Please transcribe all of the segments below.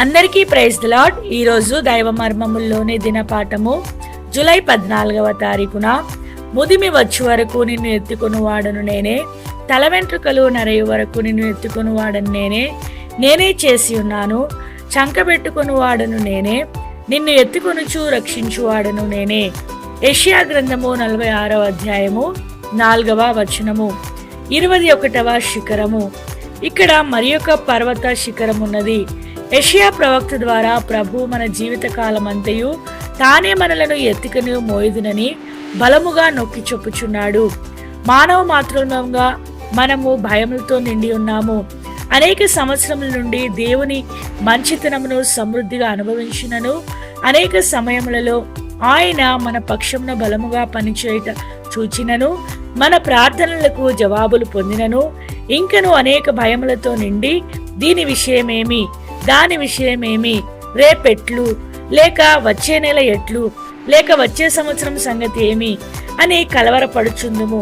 అందరికీ praise the lord. ఈరోజు దైవ మర్మముల్లోని దినపాఠము జూలై 14వ తారీఖున ముదిమి వచ్చు వరకు నిన్ను ఎత్తుకొని వాడను నేనే, తల వెంట్రుకలు నరయు వరకు నిన్ను ఎత్తుకొని వాడను నేనే చేసి ఉన్నాను, చంకబెట్టుకొని వాడను నేనే, నిన్ను ఎత్తుకొనుచు రక్షించు వాడను నేనే. యెషయా గ్రంథము 46వ అధ్యాయము 4వ వచనము. 21వ శిఖరము. ఇక్కడ మరి ఒక పర్వత శిఖరం ఉన్నది. యెషయా ప్రవక్త ద్వారా ప్రభు మన జీవిత కాలమంతయు తానే మనలను ఎత్తుకుని మోయుదునని బలముగా నొక్కి చెప్పుచున్నాడు. మానవ మాతృత్వంగా మనము భయములతో నిండి ఉన్నాము. అనేక సంవత్సరముల నుండి దేవుని మంచితనమును సమృద్ధిగా అనుభవించినను, అనేక సమయములలో ఆయన మన పక్షమున బలముగా పనిచేయట చూచినను, మన ప్రార్థనలకు జవాబులు పొందినను, ఇంకను అనేక భయములతో నిండి దీని విషయమేమి, దాని విషయమేమి, రేపెట్లు, లేక వచ్చే నెల ఎట్లు, లేక వచ్చే సంవత్సరం సంగతి ఏమి అని కలవరపడుచుందుము.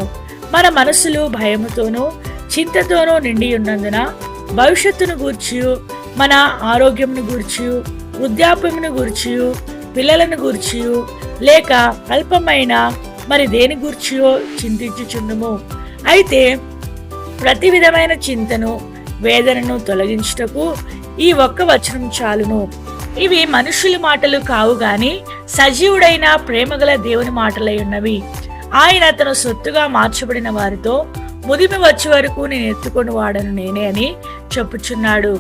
మన మనసులు భయముతోనూ చింతతోనూ నిండి ఉన్నందున భవిష్యత్తును గూర్చియు, మన ఆరోగ్యమును గూర్చియు, వృద్ధాప్యమును గూర్చియు, పిల్లలను గూర్చియు, లేక అల్పమైన మరి దేని గూర్చియో చింతించుచుందుము. అయితే ప్రతి విధమైన చింతను, వేదనను తొలగించుటకు ఈ ఒక్క వచనం చాలును. ఇవి మనుషుల మాటలు కావు గాని సజీవుడైన ప్రేమగల దేవుని మాటలై ఉన్నవి. ఆయన తన సొత్తుగా మార్చబడిన వారితో ముదిమి వచ్చే వరకు నేను ఎత్తుకొని వాడను నేనే అని చెప్పుచున్నాడు.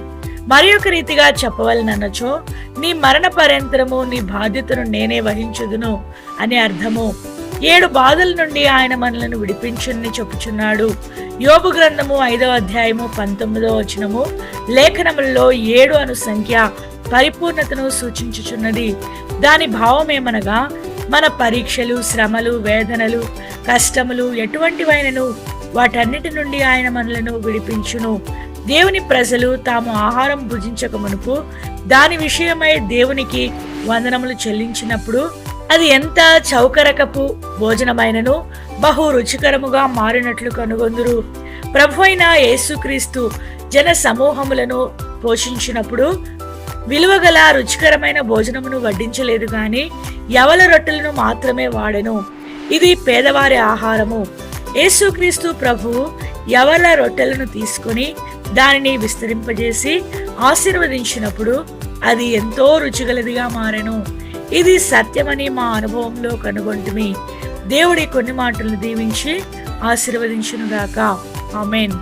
మరి ఒక రీతిగా చెప్పవలనన్నచో, నీ మరణ పర్యంతరము నీ బాధ్యతను నేనే వహించుదును అని అర్థము. 7 బాధల నుండి ఆయన మనలను విడిపించుని చెప్పుచున్నాడు. యోబు గ్రంథము 5వ అధ్యాయము 19వ వచనము లేఖనములలో 7 అను సంఖ్య పరిపూర్ణతను సూచించుచున్నది. దాని భావమేమనగా, మన పరీక్షలు, శ్రమలు, వేదనలు, కష్టములు ఎటువంటివైనను వాటన్నిటి నుండి ఆయన మనలను విడిపించును. దేవుని ప్రజలు తాము ఆహారం భుజించక మునుపు దాని విషయమై దేవునికి వందనములు చెల్లించినప్పుడు అది ఎంత చౌకరకపు భోజనమైనను బహు రుచికరముగా మారినట్లు కనుగొందురు. ప్రభు అయిన యేసుక్రీస్తు జన సమూహములను పోషించినప్పుడు విలువగల రుచికరమైన భోజనమును వడ్డించలేదు గాని యవల రొట్టెలను మాత్రమే వాడెను. ఇది పేదవారి ఆహారము. యేసుక్రీస్తు ప్రభువు యవల రొట్టెలను తీసుకుని దానిని విస్తరింపజేసి ఆశీర్వదించినప్పుడు అది ఎంతో రుచిగలదిగా మారెను. ఇది సత్యమని మా అనుభవంలో కనుగొంటిమి. దేవుడి కొన్ని మాటలను దీవించి ఆశీర్వదించునుగాక. ఆమేన్.